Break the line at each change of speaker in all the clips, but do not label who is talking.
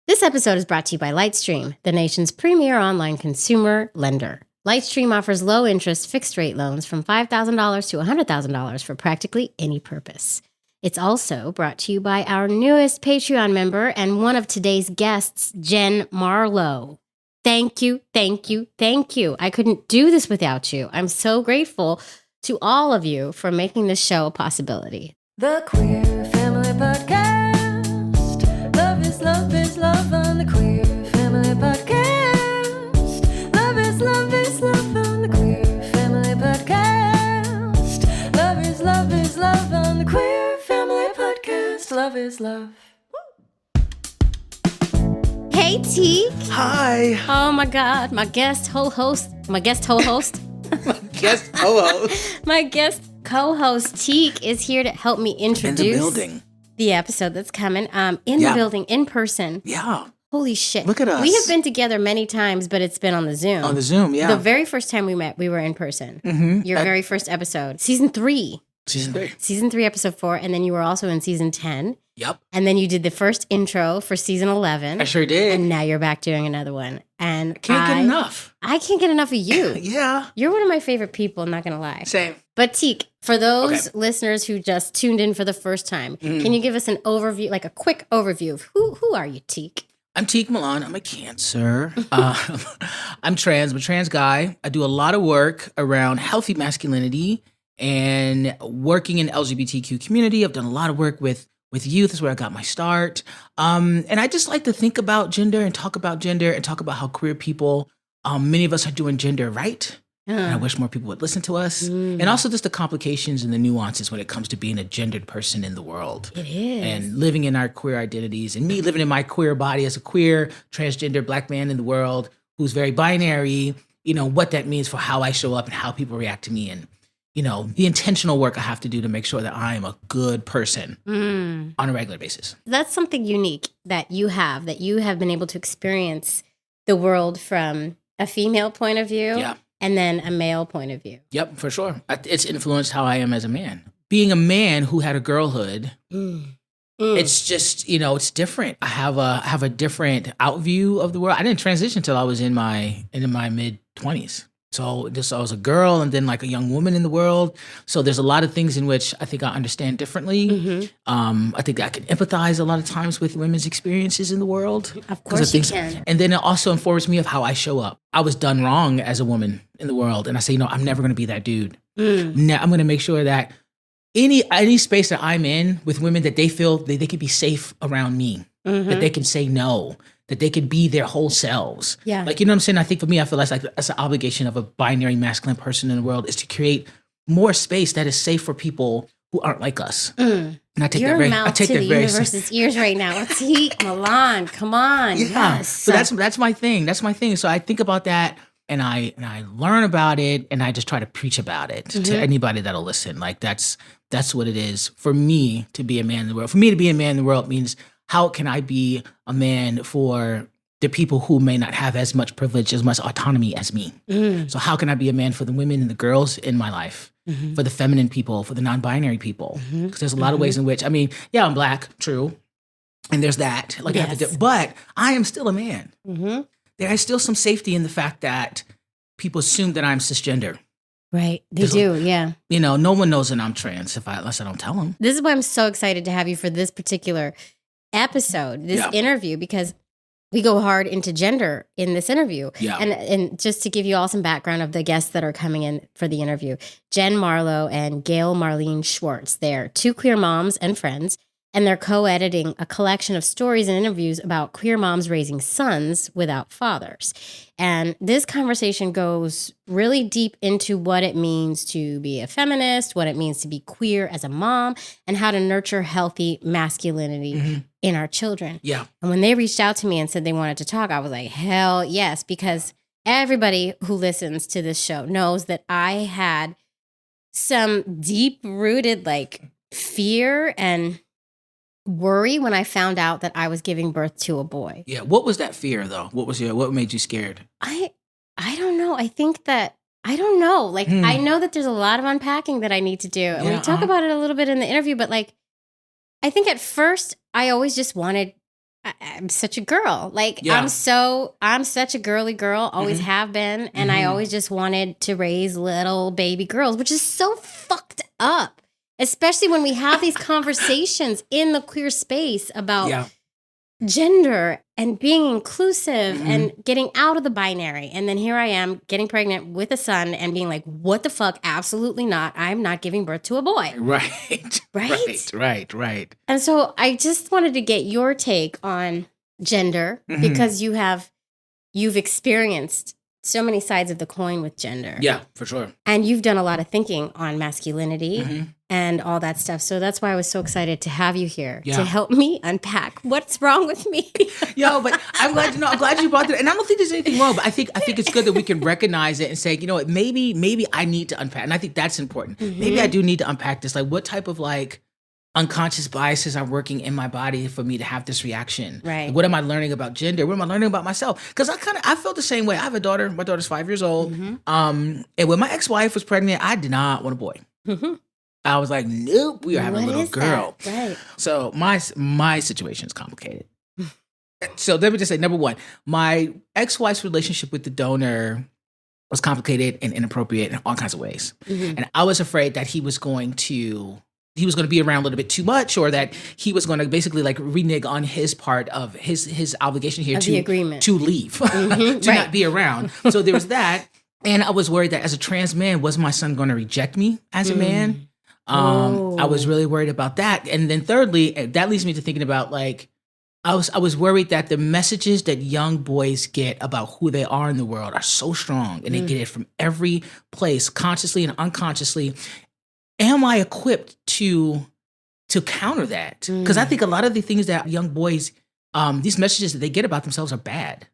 This episode is brought to you by Lightstream, the nation's premier online consumer lender. Lightstream offers low-interest, fixed-rate loans from $5,000 to $100,000 for practically any purpose. It's also brought to you by our newest Patreon member and one of today's guests, Jenn Marlowe. Thank you, thank you, thank you. I couldn't do this without you. I'm so grateful to all of you for making this show a possibility.
The Queer Family Podcast. Love is love on the Queer Family Podcast. Love is love on the Queer Family Podcast. Love is love on the Queer Family Podcast. Love is love.
Hey, Teak.
Hi.
Oh my God, my guest co-host.
My guest co-host.
My guest co-host Teak is here to help me introduce
In the building.
the episode that's coming. In the building, in person.
Yeah.
Holy shit.
Look at us.
We have been together many times, but it's been on the Zoom.
On the Zoom, yeah.
The very first time we met, we were in person.
Mm-hmm.
Your very first episode. Season 3.
Season 3,
episode 4. And then you were also in season 10.
Yep.
And then you did the first intro for season 11.
I sure did.
And now you're back doing another one. And
Can't get enough.
I can't get enough of you.
Yeah.
You're one of my favorite people, not going to lie.
Same.
But Teak, for those listeners who just tuned in for the first time, can you give us an overview, like a quick overview of who are you, Teak?
I'm Teak Milan. I'm a Cancer. I'm trans. I'm a trans guy. I do a lot of work around healthy masculinity and working in LGBTQ community. I've done a lot of work with youth. Is where I got my start. And I just like to think about gender and talk about how queer people, many of us are doing gender right. And I wish more people would listen to us. And also just the complications and the nuances when it comes to being a gendered person in the world.
It is.
And living in our queer identities and me living in my queer body as a queer, transgender Black man in the world who's very binary, what that means for how I show up and how people react to me and, the intentional work I have to do to make sure that I am a good person on a regular basis.
That's something unique that you have been able to experience the world from a female point of view.
Yeah.
And then a male point of view.
Yep, for sure. It's influenced how I am as a man. Being a man who had a girlhood, it's just, it's different. I have a different outview of the world. I didn't transition until I was in my mid-20s. So I was a girl and then like a young woman in the world. So there's a lot of things in which I think I understand differently. I think I can empathize a lot of times with women's experiences in the world.
Of course you can.
And then it also informs me of how I show up. I was done wrong as a woman in the world. And I say, I'm never going to be that dude. Now I'm going to make sure that any space that I'm in with women that they feel that they can be safe around me, that they can say no, that they could be their whole selves.
Yeah.
Like, you know what I'm saying? I think for me, I feel that's an obligation of a binary masculine person in the world is to create more space that is safe for people who aren't like us. And I take
Your
that very,
mouth
I take
to
that
the
very
universe's ears right now. Teak, Milan, come on.
Yeah.
Yes.
So that's my thing. That's my thing. So I think about that and I learn about it and I just try to preach about it to anybody that'll listen. Like that's what it is for me to be a man in the world. For me to be a man in the world means how can I be a man for the people who may not have as much privilege, as much autonomy as me? So how can I be a man for the women and the girls in my life, for the feminine people, for the non-binary people? Because there's a lot of ways in which, I'm Black, true. And there's that. Like I have to do, but I am still a man. There is still some safety in the fact that people assume that I'm cisgender.
Right. They do, yeah.
No one knows that I'm trans unless I don't tell them.
This is why I'm so excited to have you for this particular episode, this interview, because we go hard into gender in this interview.
Yeah.
And just to give you all some background of the guests that are coming in for the interview, Jenn Marlowe and Gail Marlene Schwartz. They're two queer moms and friends, and they're co-editing a collection of stories and interviews about queer moms raising sons without fathers. And this conversation goes really deep into what it means to be a feminist, what it means to be queer as a mom, and how to nurture healthy masculinity in our children.
Yeah.
And when they reached out to me and said they wanted to talk, I was like, hell yes, because everybody who listens to this show knows that I had some deep-rooted fear and worry when I found out that I was giving birth to a boy.
Yeah. What was that fear though? What made you scared?
I don't know. I think that I don't know. I know that there's a lot of unpacking that I need to do. And we talk about it a little bit in the interview, but I think at first I always just wanted I'm such a girl. Like
Yeah.
I'm such a girly girl, always have been. And I always just wanted to raise little baby girls, which is so fucked up. Especially when we have these conversations in the queer space about gender and being inclusive and getting out of the binary. And then here I am getting pregnant with a son and being like, what the fuck? Absolutely not. I'm not giving birth to a boy.
Right. Right.
And so I just wanted to get your take on gender because you've experienced so many sides of the coin with gender.
Yeah, for sure.
And you've done a lot of thinking on masculinity and all that stuff. So that's why I was so excited to have you here to help me unpack what's wrong with me.
Yo, but I'm glad you brought that. And I don't think there's anything wrong, but I think it's good that we can recognize it and say, you know what, maybe I need to unpack. And I think that's important. Maybe I do need to unpack this. Like, what type of like unconscious biases are working in my body for me to have this reaction?
Right.
Like, what am I learning about gender? What am I learning about myself? Because I felt the same way. I have a daughter. My daughter's 5 years old. And when my ex-wife was pregnant, I did not want a boy. I was like, nope, we are having a little girl.
That? Right.
So my situation is complicated. So let me just say, number one, my ex-wife's relationship with the donor was complicated and inappropriate in all kinds of ways. And I was afraid that he was going to be around a little bit too much, or that he was going to basically like renege on his part of his obligation here
the agreement
to leave, to not be around. So there was that. And I was worried that as a trans man, was my son going to reject me as a man? I was really worried about that. And then thirdly, that leads me to thinking about like, I was worried that the messages that young boys get about who they are in the world are so strong, and they get it from every place, consciously and unconsciously. Am I equipped to counter that? Because I think a lot of the things that young boys, these messages that they get about themselves are bad.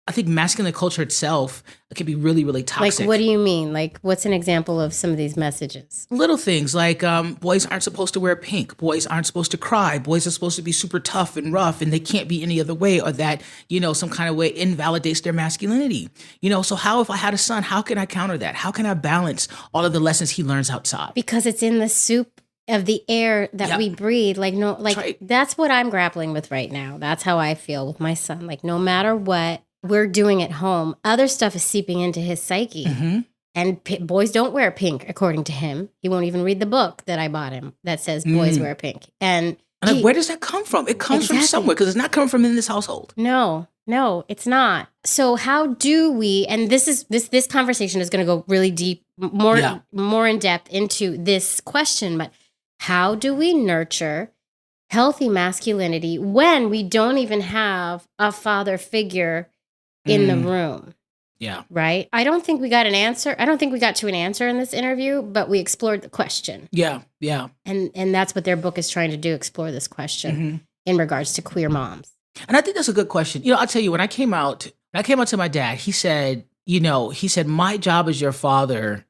I think masculine culture itself can be really, really toxic.
Like, what do you mean? Like, what's an example of some of these messages?
Little things like boys aren't supposed to wear pink. Boys aren't supposed to cry. Boys are supposed to be super tough and rough, and they can't be any other way, or that, some kind of way invalidates their masculinity. So how, if I had a son, how can I counter that? How can I balance all of the lessons he learns outside?
Because it's in the soup of the air that we breathe. That's what I'm grappling with right now. That's how I feel with my son. Like, no matter what we're doing at home, other stuff is seeping into his psyche. And boys don't wear pink, according to him. He won't even read the book that I bought him that says boys wear pink. And
where does that come from? It comes from somewhere, because it's not coming from in this household.
No, it's not. So how do we? And this conversation is going to go really deep, more in depth into this question. But how do we nurture healthy masculinity when we don't even have a father figure in the room?
Yeah.
Right? I don't think we got an answer. I don't think we got to an answer in this interview, but we explored the question.
Yeah.
And that's what their book is trying to do, explore this question in regards to queer moms.
And I think that's a good question. I'll tell you, when I came out to my dad, he said, my job as your father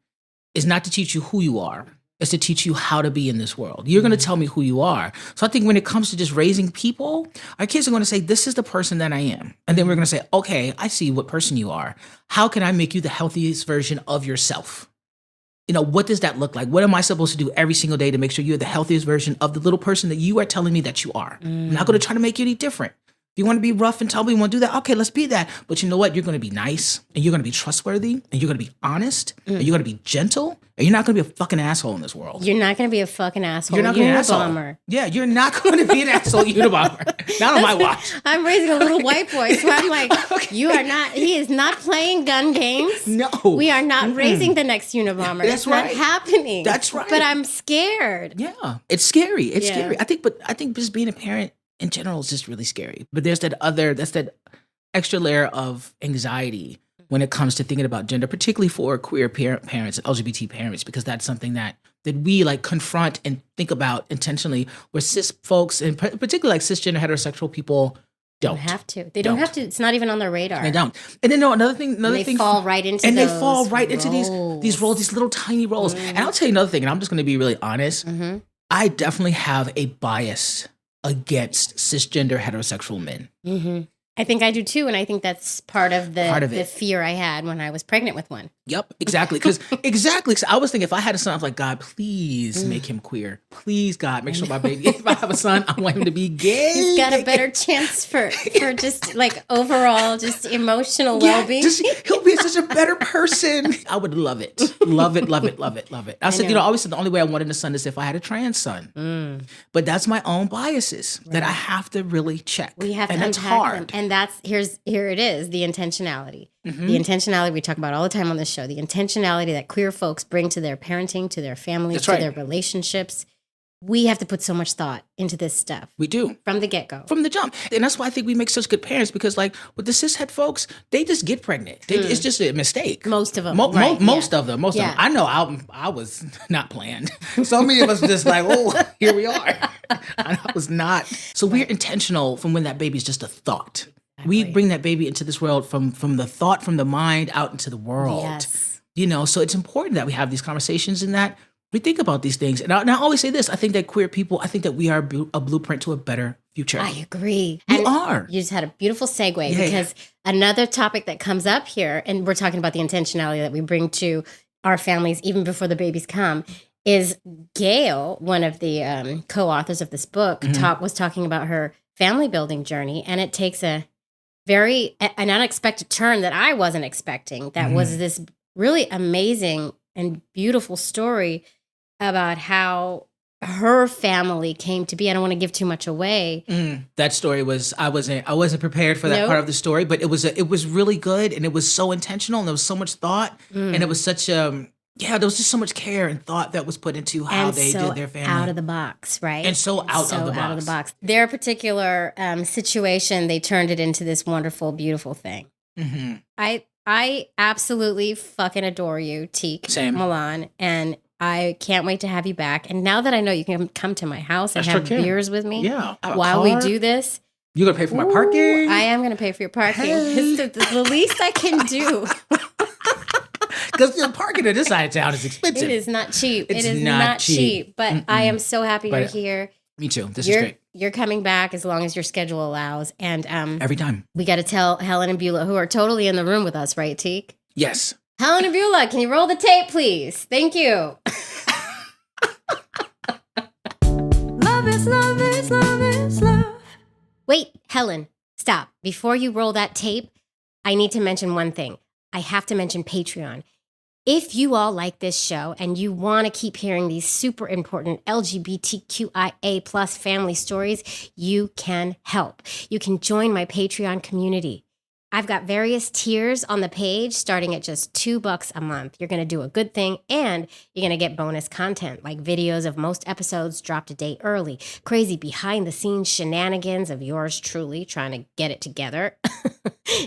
is not to teach you who you are. Is to teach you how to be in this world. You're going to tell me who you are. So I think when it comes to just raising people, our kids are going to say, this is the person that I am. And then we're going to say, okay, I see what person you are. How can I make you the healthiest version of yourself? What does that look like? What am I supposed to do every single day to make sure you're the healthiest version of the little person that you are telling me that you are? I'm not going to try to make you any different. If you want to be rough and tumble, you want to do that, okay, let's be that. But you know what? You're going to be nice, and you're going to be trustworthy, and you're going to be honest, and you're going to be gentle, and you're not going to be a fucking asshole in this world.
You're not going to be a fucking asshole.
You're not going to be an asshole. Yeah, you're not going to be an asshole Unabomber. Not on my watch.
I'm raising a little white boy, so I'm like, okay. He is not playing gun games.
No.
We are not raising the next Unabomber.
That's right.
It's not happening.
That's right.
But I'm scared.
Yeah, it's scary. It's scary. I think just being a parent in general is just really scary. But that's that extra layer of anxiety when it comes to thinking about gender, particularly for queer parents and LGBT parents, because that's something that we like confront and think about intentionally, where cis folks, and particularly like cisgender heterosexual people, don't
have to. They don't have to. It's not even on their radar.
They don't. And then another thing.
They fall right into
these roles, these little tiny roles. And I'll tell you another thing, and I'm just going to be really honest. I definitely have a bias against cisgender heterosexual men.
I think I do too, and I think that's part of the fear I had when I was pregnant with one.
Yep, exactly. Because exactly. So I was thinking, if I had a son, I was like, God, please make him queer. Please, God, make sure my baby. If I have a son, I want him to be gay.
He's got a better chance for just like overall just emotional well-being.
He'll be such a better person. I would love it. Love it, love it, love it, love it. I said, I always said the only way I wanted a son is if I had a trans son. But that's my own biases that I have to really check.
We have to
and
unpack
that's hard.
them. And that's here it is, the intentionality. The intentionality we talk about all the time on this show, the intentionality that queer folks bring to their parenting, to their families, to their relationships. We have to put so much thought into this stuff.
We do.
From the get-go.
From the jump. And that's why I think we make such good parents, because like with the cishet folks, they just get pregnant. It's just a mistake.
Most of them.
Most of them. I know I was not planned. So many of us were just like, oh, here we are. I was not. So we're intentional from when that baby's just a thought. We bring that baby into this world from the thought, from the mind out into the world.
Yes.
So it's important that we have these conversations and that we think about these things. And I always say this, I think that queer people, I think that we are a blueprint to a better future.
I agree.
We are.
You just had a beautiful segue because another topic that comes up here, and we're talking about the intentionality that we bring to our families even before the babies come, is Gail, one of the co-authors of this book, was talking about her family building journey, and it takes an unexpected turn that I wasn't expecting. That was this really amazing and beautiful story about how her family came to be. I don't want to give too much away.
That story was, I wasn't prepared for that part of the story, but it was really good, and it was so intentional, and there was so much thought, and it was such there was just so much care and thought that was put into how they did their family.
Out of the box, right?
And so out of the box.
Their particular situation, they turned it into this wonderful, beautiful thing. I absolutely fucking adore you, Teak Milan, and I can't wait to have you back. And now that I know you can come to my house and have beers with me while we do this.
You're going to pay for my parking?
I am going to pay for your parking. It's the least I can do.
Because the parking on this side of town is expensive.
It is not cheap. It is not cheap. But I am so happy you're here.
Me too. This is great.
You're coming back as long as your schedule allows. And
every time.
We got to tell Helen and Beulah, who are totally in the room with us, right, Teak?
Yes.
Helen and Beulah, can you roll the tape, please? Thank you.
Love is love is love is love.
Wait, Helen, stop. Before you roll that tape, I need to mention one thing. I have to mention Patreon. If you all like this show and you want to keep hearing these super important LGBTQIA plus family stories, you can help. You can join my Patreon community. I've got various tiers on the page starting at just $2 a month. You're going to do a good thing, and you're going to get bonus content like videos of most episodes dropped a day early, crazy behind the scenes shenanigans of yours truly trying to get it together,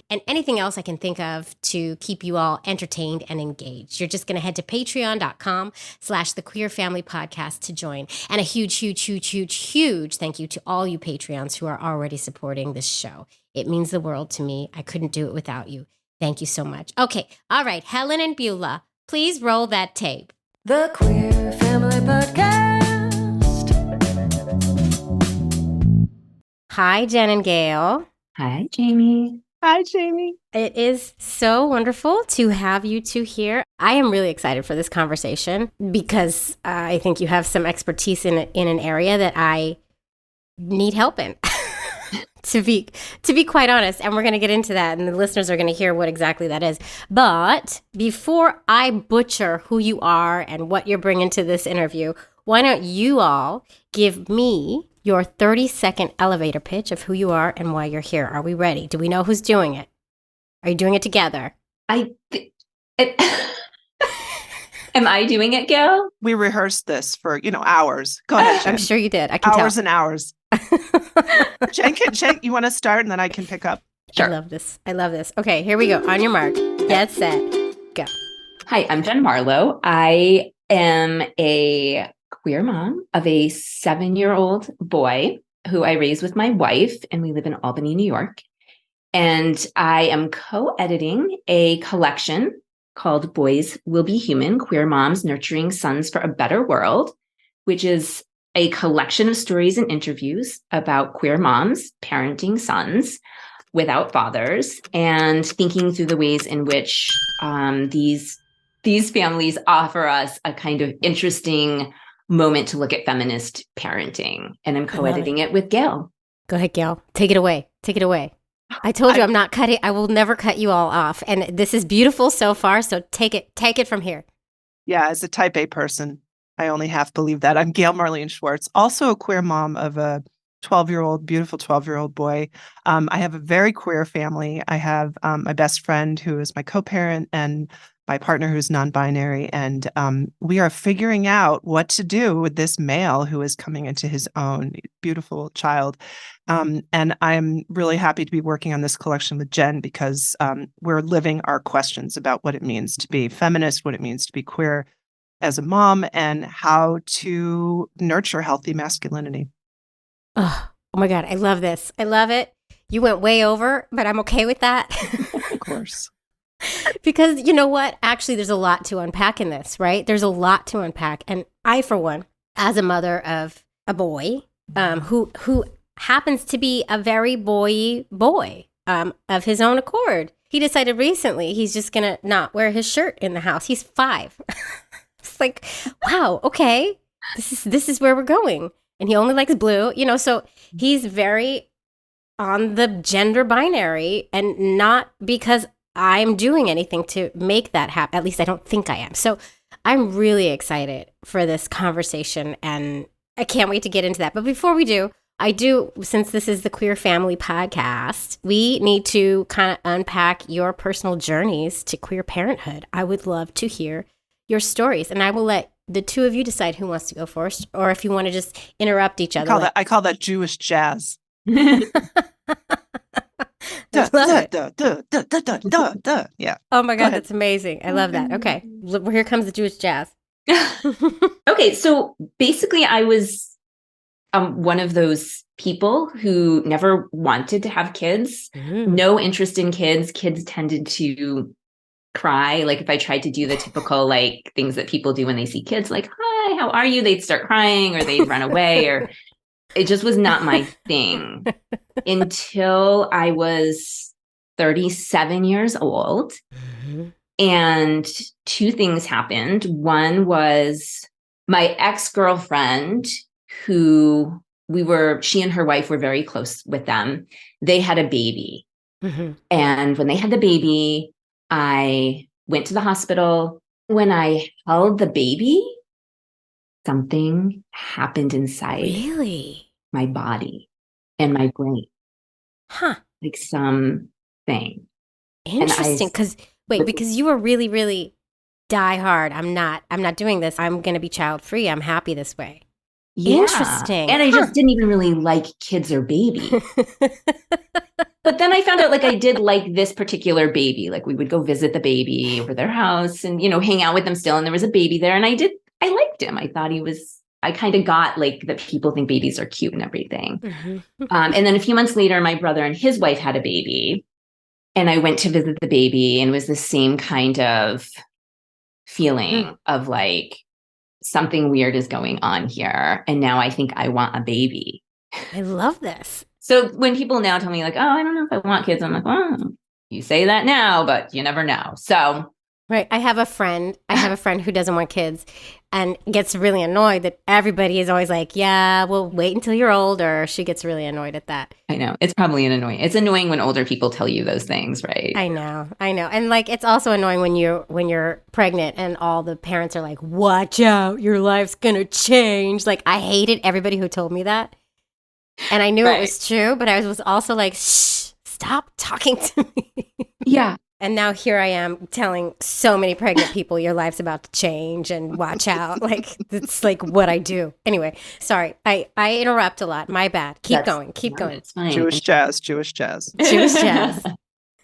and anything else I can think of to keep you all entertained and engaged. You're just going to head to patreon.com/The Queer Family Podcast to join. And a huge, huge, huge, huge, huge thank you to all you Patreons who are already supporting this show. It means the world to me. I couldn't do it without you. Thank you so much. Okay. All right. Helen and Beulah, please roll that tape.
The Queer Family Podcast.
Hi, Jenn and Gail.
Hi, Jamie.
Hi, Jamie.
It is so wonderful to have you two here. I am really excited for this conversation because I think you have some expertise in an area that I need help in. To be quite honest, and we're going to get into that, and the listeners are going to hear what exactly that is. But before I butcher who you are and what you're bringing to this interview, why don't you all give me your 30-second elevator pitch of who you are and why you're here? Are we ready? Do we know who's doing it? Are you doing it together?
Am I doing it, Gail?
We rehearsed this for, hours. Go ahead, Jen.
I'm sure you did. I can
hours and hours. Jen, you want to start and then I can pick up?
Sure.
I love this. Okay, here we go. On your mark. Get set. Go.
Hi, I'm Jenn Marlowe. I am a queer mom of a 7-year-old boy who I raised with my wife, and we live in Albany, New York. And I am co-editing a collection called Boys Will Be Human, Queer Moms Nurturing Sons for a Better World, which is a collection of stories and interviews about queer moms parenting sons without fathers and thinking through the ways in which these these families offer us a kind of interesting moment to look at feminist parenting. And I'm co-editing it with Gail.
Go ahead, Gail. Take it away. Take it away. I told you I'm not cutting. I will never cut you all off. And this is beautiful so far. So take it from here.
Yeah, as a type A person, I only half believe that. I'm Gail Marlene Schwartz, also a queer mom of a 12-year-old, beautiful 12-year-old boy. I have a very queer family. I have my best friend who is my co-parent and my partner who's non-binary. And we are figuring out what to do with this male who is coming into his own beautiful child. And I'm really happy to be working on this collection with Jenn because we're living our questions about what it means to be feminist, what it means to be queer as a mom, and how to nurture healthy masculinity.
Oh my God. I love this. I love it. You went way over, but I'm okay with that.
Of course.
Because you know what? Actually, there's a lot to unpack in this, right? There's a lot to unpack. And I, for one, as a mother of a boy who happens to be a very boy of his own accord. He decided recently he's just going to not wear his shirt in the house. He's 5. It's like, wow, okay, this is where we're going. And he only likes blue, so he's very on the gender binary, and not because I'm doing anything to make that happen. At least I don't think I am. So I'm really excited for this conversation, and I can't wait to get into that. But before we do, since this is the Queer Family Podcast, we need to kind of unpack your personal journeys to queer parenthood. I would love to hear your stories, and I will let the two of you decide who wants to go first, or if you want to just interrupt each other.
I call that Jewish jazz.
Yeah. Oh my God,
ahead.
that's amazing. I love that. Okay. Here comes the Jewish jazz.
Okay, so basically I was one of those people who never wanted to have kids, no interest in kids. Kids tended to cry. Like if I tried to do the typical like things that people do when they see kids, like, hi, how are you? They'd start crying or they'd run away, or it just was not my thing until I was 37 years old. And two things happened. One was my ex-girlfriend, who she and her wife were very close with them. They had a baby. And when they had the baby, I went to the hospital. When I held the baby, something happened inside my body and my brain.
Huh.
Like something.
Interesting. Because you were really, really die hard. I'm not doing this. I'm going to be child free. I'm happy this way.
Yeah.
Interesting.
And I just didn't even really like kids or babies. But then I found out like I did like this particular baby. Like we would go visit the baby over their house and, hang out with them still. And there was a baby there. And I liked him. I thought I kind of got like that people think babies are cute and everything. And then a few months later, my brother and his wife had a baby. And I went to visit the baby, and it was the same kind of feeling of like something weird is going on here. And now I think I want a baby.
I love this.
So when people now tell me like, oh, I don't know if I want kids, I'm like, well, you say that now, but you never know. So.
Right. I have a friend who doesn't want kids and gets really annoyed that everybody is always like, yeah, well, wait until you're older. She gets really annoyed at that.
I know. It's probably it's annoying when older people tell you those things, right?
I know. And like, it's also annoying when you're pregnant and all the parents are like, watch out, your life's going to change. Like, I hated everybody who told me that. And I knew it was true, but I was also like, shh, stop talking to me.
Yeah.
And now here I am telling so many pregnant people your life's about to change and watch out. Like, it's like what I do. Anyway, sorry. I interrupt a lot. My bad. Keep going.
It's fine.
Jewish jazz.
Jewish jazz.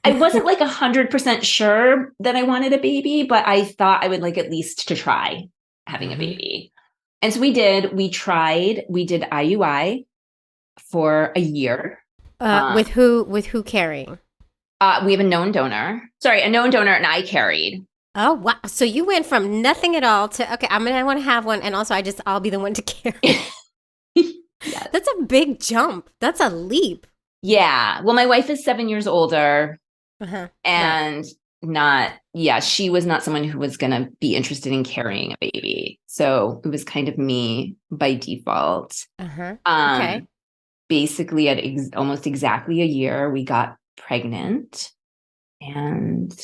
I wasn't like 100% sure that I wanted a baby, but I thought I would like at least to try having a baby. And so we did. We did IUI for a year.
With who carrying?
We have a known donor, and I carried.
Oh, wow. So you went from nothing at all to, okay, I want to have one. And also I'll be the one to carry.
Yes.
That's a big jump. That's a leap.
Yeah. Well, my wife is 7 years older. And she was not someone who was going to be interested in carrying a baby. So it was kind of me by default.
Okay.
Basically at almost exactly a year, we got pregnant and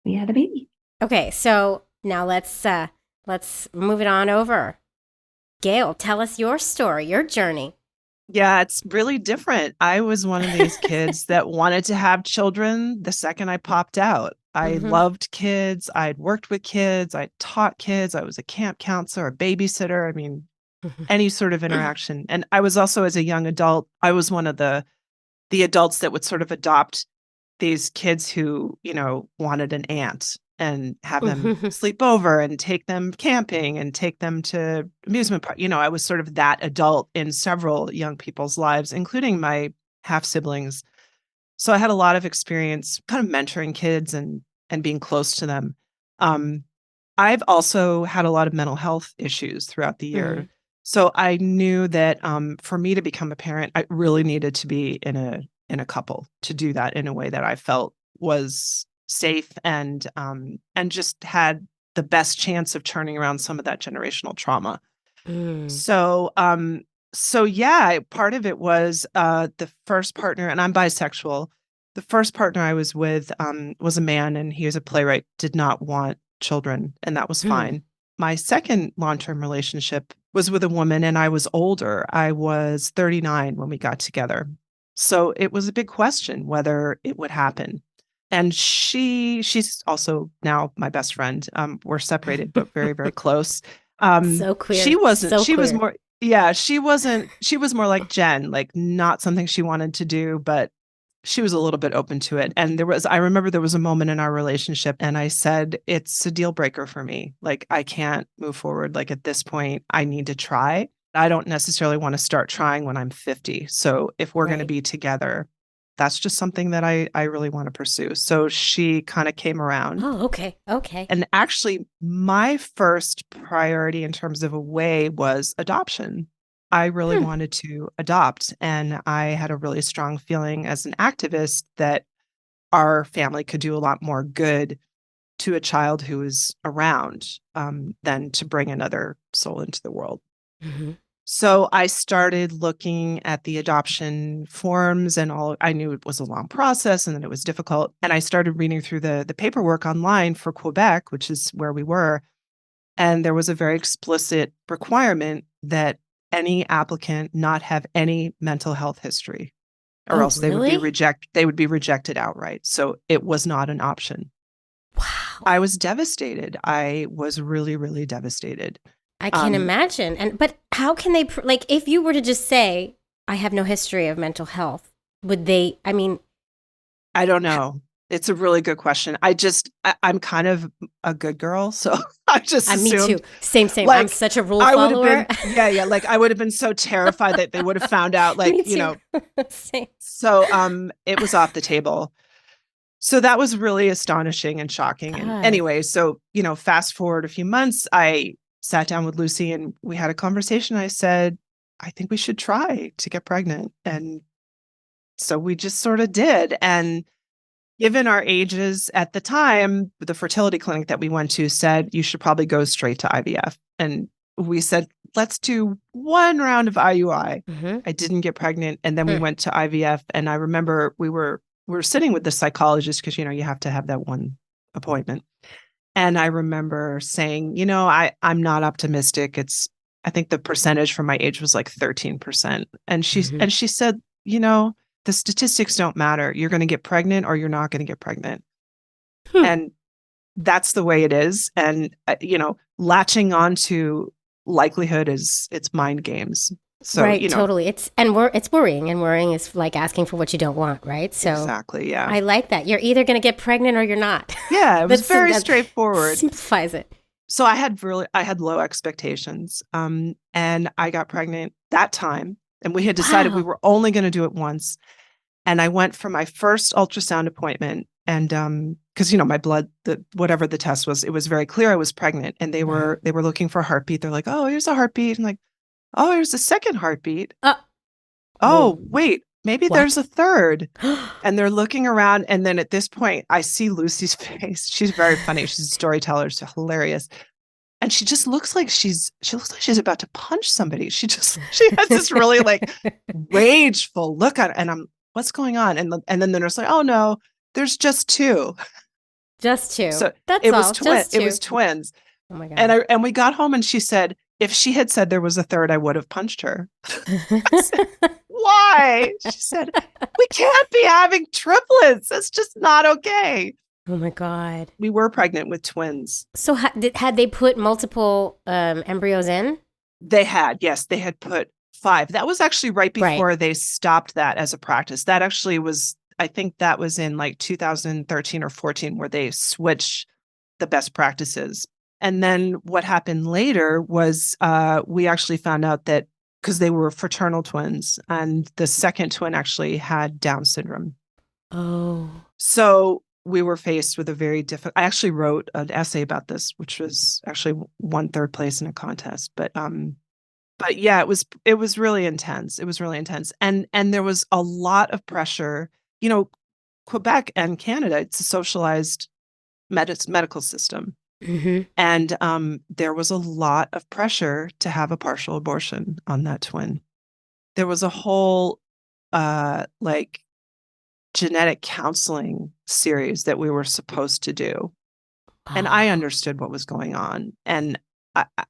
we had a baby.
Okay, so now let's move it on over. Gail, tell us your story, your journey.
Yeah, it's really different. I was one of these kids that wanted to have children the second I popped out. I loved kids. I'd worked with kids. I taught kids. I was a camp counselor, a babysitter. I mean, any sort of interaction. And I was also, as a young adult, I was one of the adults that would sort of adopt these kids who, wanted an aunt and have them sleep over and take them camping and take them to amusement park. I was sort of that adult in several young people's lives, including my half siblings. So I had a lot of experience kind of mentoring kids and being close to them. I've also had a lot of mental health issues throughout the year. So I knew that for me to become a parent, I really needed to be in a couple to do that in a way that I felt was safe and just had the best chance of turning around some of that generational trauma. So yeah, part of it was the first partner, and I'm bisexual. The first partner I was with was a man, and he was a playwright, did not want children, and that was fine. My second long-term relationship was with a woman, and I was older. I was 39 when we got together. So it was a big question whether it would happen. And she's also now my best friend. We're separated, but very, very close.
So queer.
She wasn't,
So
she was
queer.
more, she was more like Jenn, like not something she wanted to do, but she was a little bit open to it. And I remember there was a moment in our relationship and I said, it's a deal breaker for me. Like, I can't move forward. Like at this point, I need to try. I don't necessarily want to start trying when I'm 50. So if we're going to be together, that's just something that I really want to pursue. So she kind of came around.
Oh, okay. Okay.
And actually, my first priority in terms of a way was adoption. I really wanted to adopt. And I had a really strong feeling as an activist that our family could do a lot more good to a child who is around than to bring another soul into the world. So I started looking at the adoption forms and all. I knew it was a long process and that it was difficult. And I started reading through the paperwork online for Quebec, which is where we were. And there was a very explicit requirement that any applicant not have any mental health history, or else they would be rejected outright. So it was not an option.
Wow.
I was devastated. I was really, really devastated.
I can imagine. But how can they, if you were to just say, I have no history of mental health, would they,
I don't know. It's a really good question. I'm kind of a good girl. So I just assumed.
Me too. Same.
Like,
I'm such a rule follower.
Yeah. Like I would have been so terrified that they would have found out, like,
Same.
So it was off the table. So that was really astonishing and shocking. And anyway, so, fast forward a few months, I sat down with Lucy and we had a conversation. I said, I think we should try to get pregnant. And so we just sort of did. And given our ages at the time, the fertility clinic that we went to said, you should probably go straight to IVF. And we said, let's do one round of IUI. I didn't get pregnant. And then we went to IVF. And I remember we were sitting with the psychologist because, you have to have that one appointment. And I remember saying, I'm not optimistic. I think the percentage for my age was like 13%. And she said, the statistics don't matter. You're going to get pregnant or you're not going to get pregnant. And that's the way it is. And, latching on to likelihood it's mind games. So,
right, totally. It's worrying, and worrying is like asking for what you don't want, right? So
exactly, yeah.
I like that. You're either going to get pregnant or you're not.
Yeah, it was very straightforward.
Simplifies it.
So I had low expectations, and I got pregnant that time, and we had decided we were only going to do it once. And I went for my first ultrasound appointment, and because my blood, whatever the test was, it was very clear I was pregnant, and they were looking for a heartbeat. They're like, oh, here's a heartbeat, and like, oh, here's a second heartbeat. Oh, wait, maybe
What?
there's a third. And they're looking around. And then at this point, I see Lucy's face. She's very funny. She's a storyteller. She's hilarious. And she just looks like she looks like she's about to punch somebody. She has this really like rageful look on it. And I'm, what's going on? And then the nurse like, oh no, there's just two.
Just two.
So
That's
it
all.
was
Just two.
it was twins.
Oh my God.
And we got home and she said, if she had said there was a third, I would have punched her. I said, why? She said, we can't be having triplets. That's just not okay.
Oh my God.
We were pregnant with twins.
So had they put multiple embryos in?
They had, yes, they had put 5. That was actually right before they stopped that as a practice. That actually was, I think that was in like 2013 or 14 where they switched the best practices. And then what happened later was we actually found out that because they were fraternal twins and the second twin actually had Down syndrome.
Oh.
So we were faced with a very difficult, I actually wrote an essay about this, which was actually won 3rd place in a contest. But yeah, it was really intense. It was really intense. And there was a lot of pressure. You know, Quebec and Canada, it's a socialized medical system.
Mm-hmm.
And there was a lot of pressure to have a partial abortion on that twin. There was a whole like genetic counseling series that we were supposed to do.
Wow.
And I understood what was going on. And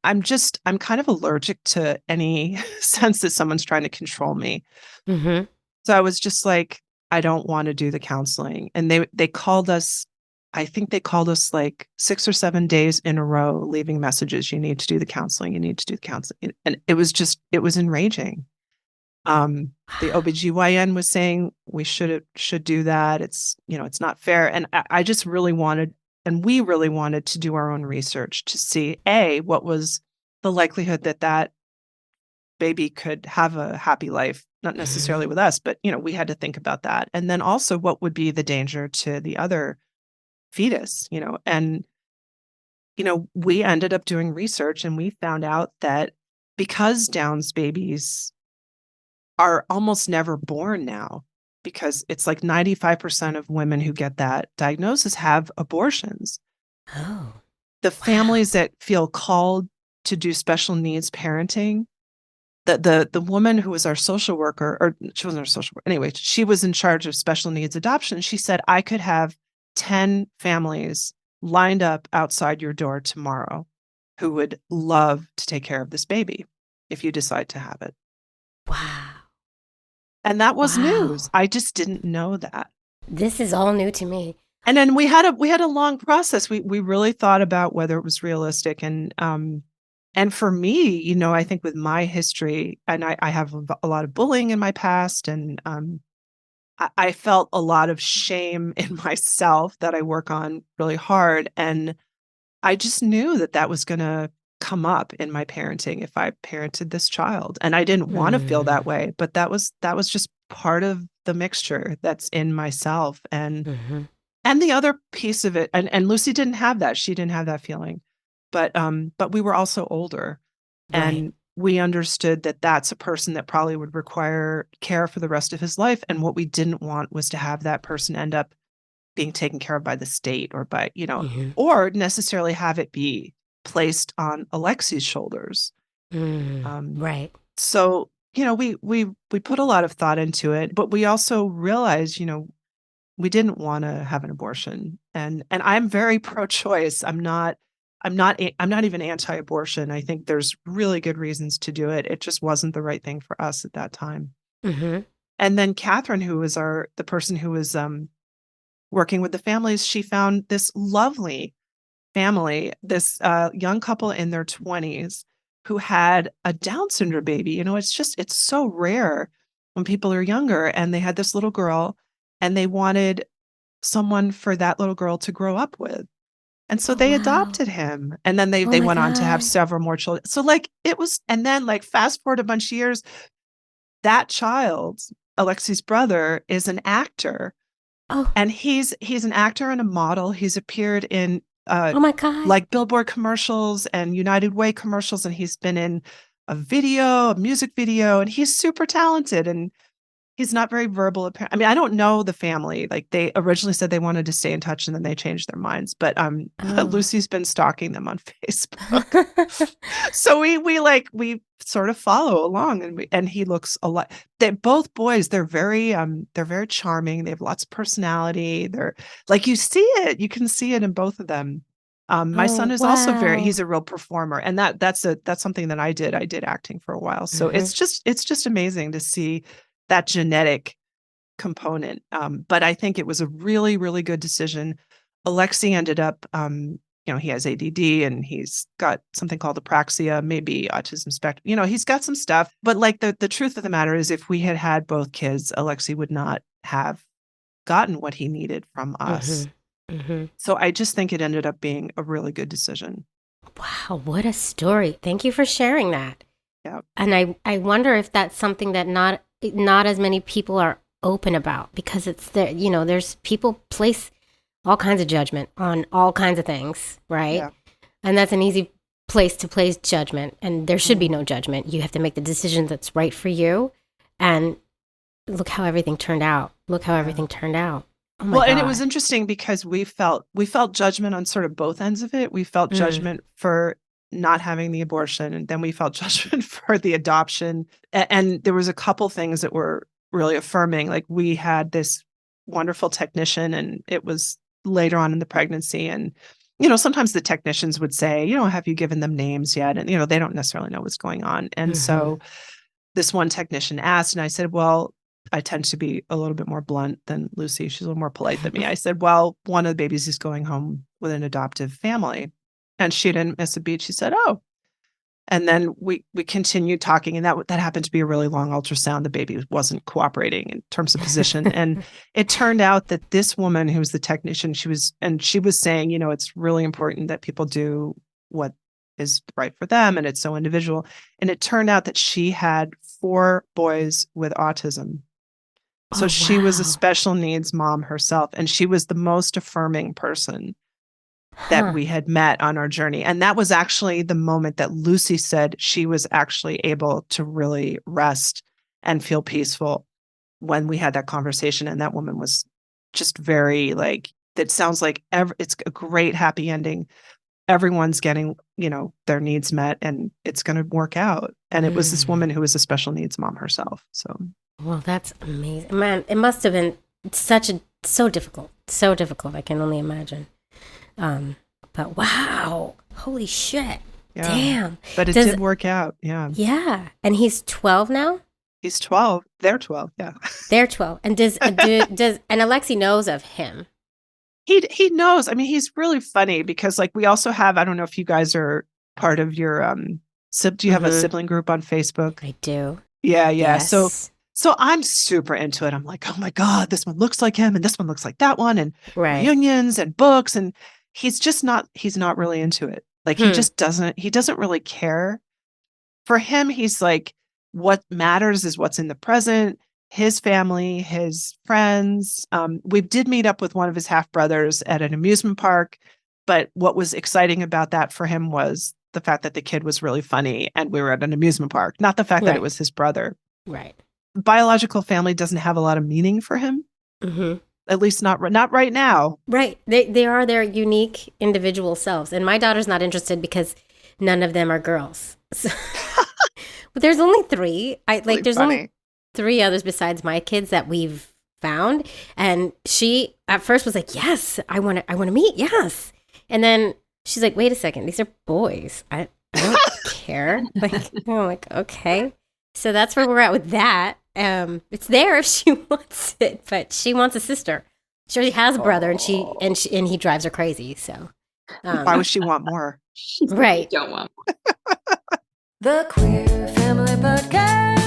I'm kind of allergic to any sense that someone's trying to control me.
Mm-hmm.
So I was just like, I don't want to do the counseling. And they called us, I think they called us like 6 or 7 days in a row, leaving messages. You need to do the counseling. You need to do the counseling. And it was enraging. The OBGYN was saying we should do that. It's not fair. And I just really wanted, and we really wanted to do our own research to see what was the likelihood that baby could have a happy life, not necessarily with us, but we had to think about that. And then also what would be the danger to the other fetus, and we ended up doing research and we found out that because Down's babies are almost never born now, because it's like 95% of women who get that diagnosis have abortions.
Oh.
The families that feel called to do special needs parenting, the woman who was our social worker, or she wasn't our social worker, anyway, she was in charge of special needs adoption. She said, I could have 10 families lined up outside your door tomorrow who would love to take care of this baby if you decide to have it.
Wow.
And that was news. I just didn't know that.
This is all new to me.
And then we had a long process. We really thought about whether it was realistic. And for me, I think with my history, and I have a lot of bullying in my past, and I felt a lot of shame in myself that I work on really hard. And I just knew that was going to come up in my parenting if I parented this child. And I didn't want to feel that way, but that was just part of the mixture that's in myself. And and the other piece of it, and Lucy didn't have that. She didn't have that feeling. But we were also older.
Right.
And we understood that that's a person that probably would require care for the rest of his life. And what we didn't want was to have that person end up being taken care of by the state or by, or necessarily have it be placed on Alexi's shoulders.
Right.
So, we put a lot of thought into it, but we also realized, we didn't want to have an abortion. And I'm very pro-choice. I'm not even anti-abortion. I think there's really good reasons to do it. It just wasn't the right thing for us at that time.
Mm-hmm.
And then Catherine, who was the person who was working with the families, she found this lovely family, this young couple in their 20s who had a Down syndrome baby. It's so rare when people are younger, and they had this little girl and they wanted someone for that little girl to grow up with. And so they adopted him, and then they went on to have several more children. So and then fast forward a bunch of years, that child, Alexi's brother, is an actor.
Oh.
And he's an actor and a model. He's appeared in
oh my God.
like Billboard commercials and United Way commercials. And he's been in a music video, and he's super talented. And He's not very verbal. I mean, I don't know the family. Like they originally said they wanted to stay in touch and then they changed their minds. But
Oh.
Lucy's been stalking them on Facebook. So we sort of follow along and he looks a lot. They both boys, they're very charming. They have lots of personality. They're like you see it. You can see it in both of them. My son is also he's a real performer. And that's something that I did. I did acting for a while. So it's just amazing to see that genetic component. But I think it was a really, really good decision. Alexi ended up, he has ADD and he's got something called apraxia, maybe autism spectrum. He's got some stuff. But like the truth of the matter is if we had had both kids, Alexi would not have gotten what he needed from us. So I just think it ended up being a really good decision.
Wow, what a story. Thank you for sharing that.
Yeah.
And I wonder if that's something that not as many people are open about, because it's there, there's people place all kinds of judgment on all kinds of things, right?
Yeah.
And that's an easy place to place judgment, and there should be no judgment. You have to make the decision that's right for you. And look how everything turned out. Oh my God.
And it was interesting because we felt judgment on sort of both ends of it. We felt judgment for not having the abortion, and then we felt judgment for the adoption. And there was a couple things that were really affirming. Like we had this wonderful technician, and it was later on in the pregnancy. And, sometimes the technicians would say, have you given them names yet? And, they don't necessarily know what's going on. And so this one technician asked, and I said, well, I tend to be a little bit more blunt than Lucy. She's a little more polite than me. I said, well, one of the babies is going home with an adoptive family. And she didn't miss a beat. She said, oh. And then we continued talking, and that happened to be a really long ultrasound. The baby wasn't cooperating in terms of position. And it turned out that this woman who was the technician, she was saying, it's really important that people do what is right for them, and it's so individual. And it turned out that she had 4 boys with autism. So she was a special needs mom herself, and she was the most affirming person that we had met on our journey. And that was actually the moment that Lucy said she was actually able to really rest and feel peaceful when we had that conversation. And that woman was just very that sounds like it's a great happy ending. Everyone's getting, their needs met, and it's going to work out. And it was this woman who was a special needs mom herself. So.
Well, that's amazing. Man, it must have been so difficult. So difficult. I can only imagine. But wow, holy shit.
Yeah.
Damn.
But it did work out. Yeah.
Yeah. And he's 12 now?
He's 12. They're 12. Yeah.
They're 12. And does and Alexi knows of him?
He knows. I mean, he's really funny because we also have, I don't know if you guys are part of your, do you have a sibling group on Facebook?
I do.
Yeah. Yeah.
Yes.
So I'm super into it. I'm like, oh my God, this one looks like him and this one looks like that one, and reunions and books. And he's not really into it. He doesn't really care. For him, he's like, what matters is what's in the present, his family, his friends. We did meet up with one of his half brothers at an amusement park. But what was exciting about that for him was the fact that the kid was really funny and we were at an amusement park, not the fact that it was his brother.
Right.
Biological family doesn't have a lot of meaning for him. At least not right now.
Right. They are their unique individual selves. And my daughter's not interested because none of them are girls. So, but there's only 3. There's only 3 others besides my kids that we've found. And she at first was like, yes, I want to meet. Yes. And then she's like, wait a second. These are boys. I don't care. I'm like, okay. So that's where we're at with that. It's there if she wants it, but she wants a sister. She already has a brother, and he drives her crazy. So
why would she want more?
Right?
Don't want.
The Queer Family Podcast.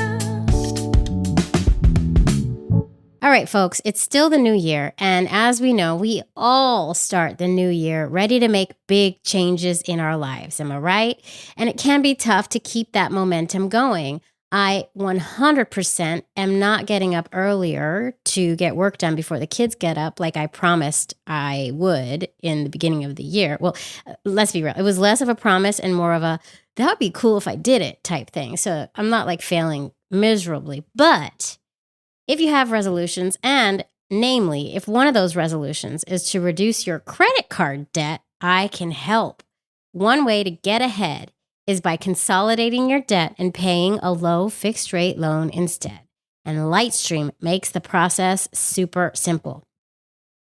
All right, folks, it's still the new year. And as we know, we all start the new year ready to make big changes in our lives. Am I right? And it can be tough to keep that momentum going. I 100% am not getting up earlier to get work done before the kids get up like I promised I would in the beginning of the year. Well, let's be real. It was less of a promise and more of a, that would be cool if I did it type thing. So I'm not failing miserably, but If you have resolutions, and namely, if one of those resolutions is to reduce your credit card debt, I can help. One way to get ahead is by consolidating your debt and paying a low fixed rate loan instead. And Lightstream makes the process super simple.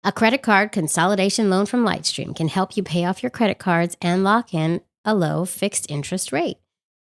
A credit card consolidation loan from Lightstream can help you pay off your credit cards and lock in a low fixed interest rate.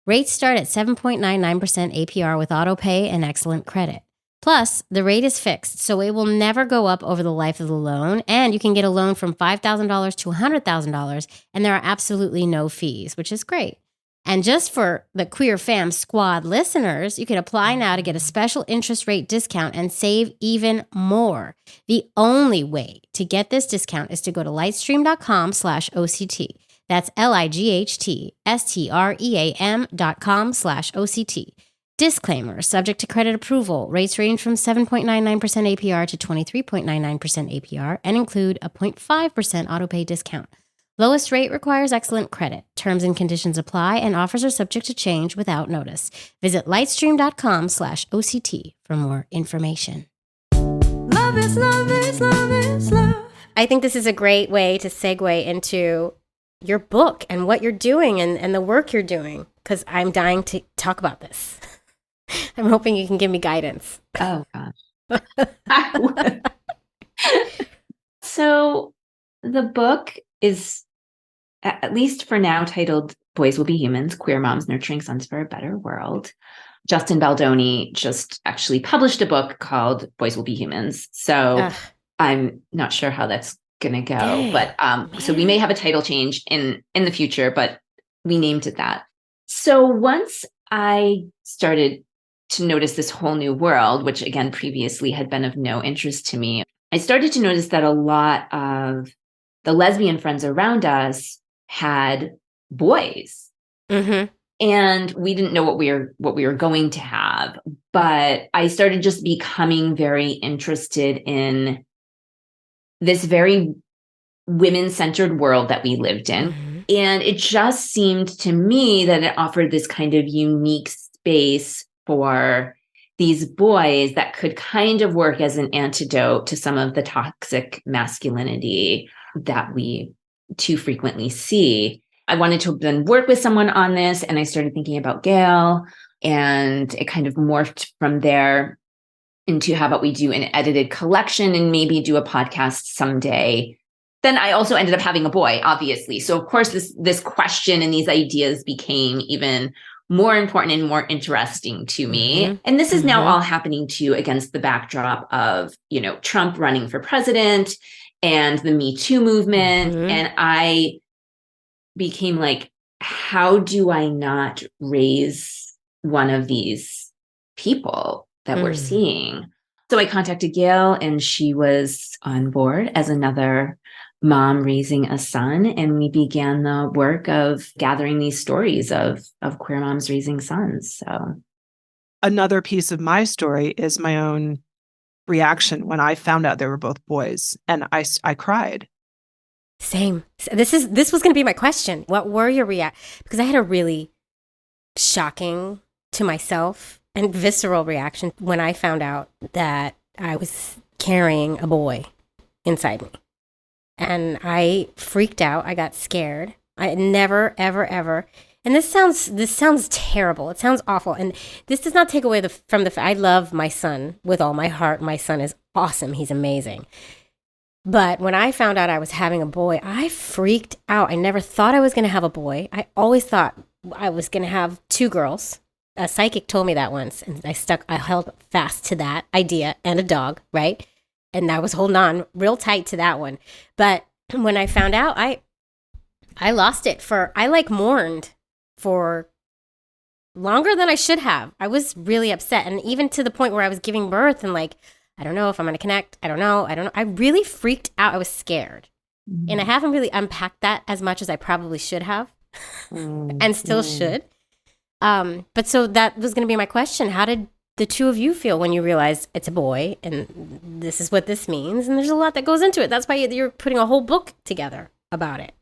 Rates start at 7.99% APR with auto pay and excellent credit. Plus, the rate is fixed, so it will never go up over the life of the loan, and you can get a loan from $5,000 to $100,000, and there are absolutely no fees, which is great. And just for the Queer Fam Squad listeners, you can apply now to get a special interest rate discount and save even more. The only way to get this discount is to go to lightstream.com/OCT. That's lightstream.com/OCT. Disclaimer, subject to credit approval. Rates range from 7.99% APR to 23.99% APR and include a 0.5% autopay discount. Lowest rate requires excellent credit. Terms and conditions apply, and offers are subject to change without notice. Visit lightstream.com/OCT for more information.
Love is love is love is love.
I think this is a great way to segue into your book and what you're doing and the work you're doing, because I'm dying to talk about this. I'm hoping you can give me guidance.
Oh, gosh. I would. So the book is, at least for now, titled Boys Will Be Humans, Queer Moms Nurturing Sons for a Better World. Justin Baldoni just actually published a book called Boys Will Be Humans. So I'm not sure how that's going to go.
Dang,
but so we may have a title change in the future, but we named it that. So once I started to notice this whole new world, which again previously had been of no interest to me, I started to notice that a lot of the lesbian friends around us had boys.
Mm-hmm.
And we didn't know what we were going to have. But I started just becoming very interested in this very women-centered world that we lived in.
Mm-hmm.
And it just seemed to me that it offered this kind of unique space for these boys that could kind of work as an antidote to some of the toxic masculinity that we too frequently see. I wanted to then work with someone on this, and I started thinking about Gail, and it kind of morphed from there into how about we do an edited collection and maybe do a podcast someday. Then I also ended up having a boy, obviously. So of course, this question and these ideas became even more important and more interesting to me.
Mm-hmm.
And this is now all happening too against the backdrop of, Trump running for president and the Me Too movement.
Mm-hmm.
And I became like, how do I not raise one of these people that we're seeing? So I contacted Gail, and she was on board as another mom raising a son. And we began the work of gathering these stories of queer moms raising sons. So
Another piece of my story is my own reaction when I found out they were both boys, and I cried.
Same. This was going to be my question. What were your because I had a really shocking to myself and visceral reaction when I found out that I was carrying a boy inside me. And I freaked out. I got scared. I never, ever, ever. And this sounds terrible. It sounds awful. And this does not take away from the fact I love my son with all my heart. My son is awesome. He's amazing. But when I found out I was having a boy, I freaked out. I never thought I was going to have a boy. I always thought I was going to have two girls. A psychic told me that once, and I held fast to that idea, and a dog, right? And I was holding on real tight to that one. But when I found out, I lost it I mourned for longer than I should have. I was really upset. And even to the point where I was giving birth and I don't know if I'm going to connect. I don't know. I really freaked out. I was scared. Mm-hmm. And I haven't really unpacked that as much as I probably should have and still should. But so that was going to be my question. How did the two of you feel when you realized it's a boy and this is what this means? And there's a lot that goes into it. That's why you're putting a whole book together about it.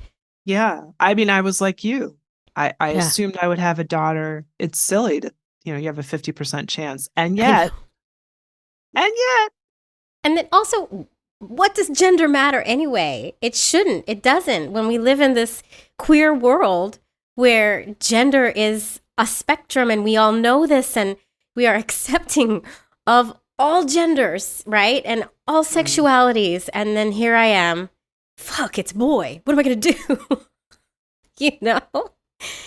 Yeah. I mean, I was like you. I assumed I would have a daughter. It's silly to, you have a 50% chance. And yet And yet,
And then also, what does gender matter anyway? It shouldn't. It doesn't. When we live in this queer world where gender is a spectrum and we all know this and we are accepting of all genders, right? And all sexualities. And then here I am. Fuck, it's boy. What am I going to do? You know?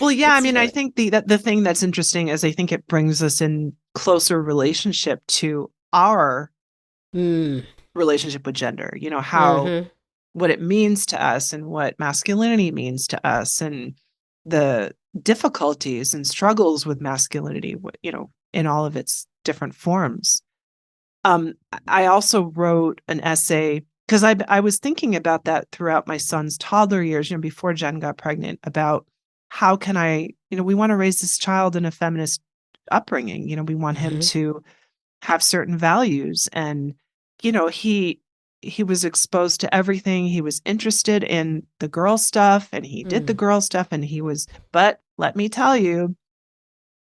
well, yeah, I
It's
mean, I
really-
think the thing that's interesting is I think it brings us in closer relationship to our
Mm.
relationship with gender, you know, how
Mhm.
what it means to us and what masculinity means to us and the difficulties and struggles with masculinity, you know, in all of its different forms. I also wrote an essay because I was thinking about that throughout my son's toddler years, you know, before Jen got pregnant, about how can I, you know, we want to raise this child in a feminist upbringing. You know, we want him
Mhm.
to have certain values, and you know, he was exposed to everything. He was interested in the girl stuff, and he did the
Mm.
girl stuff, and he was. But let me tell you,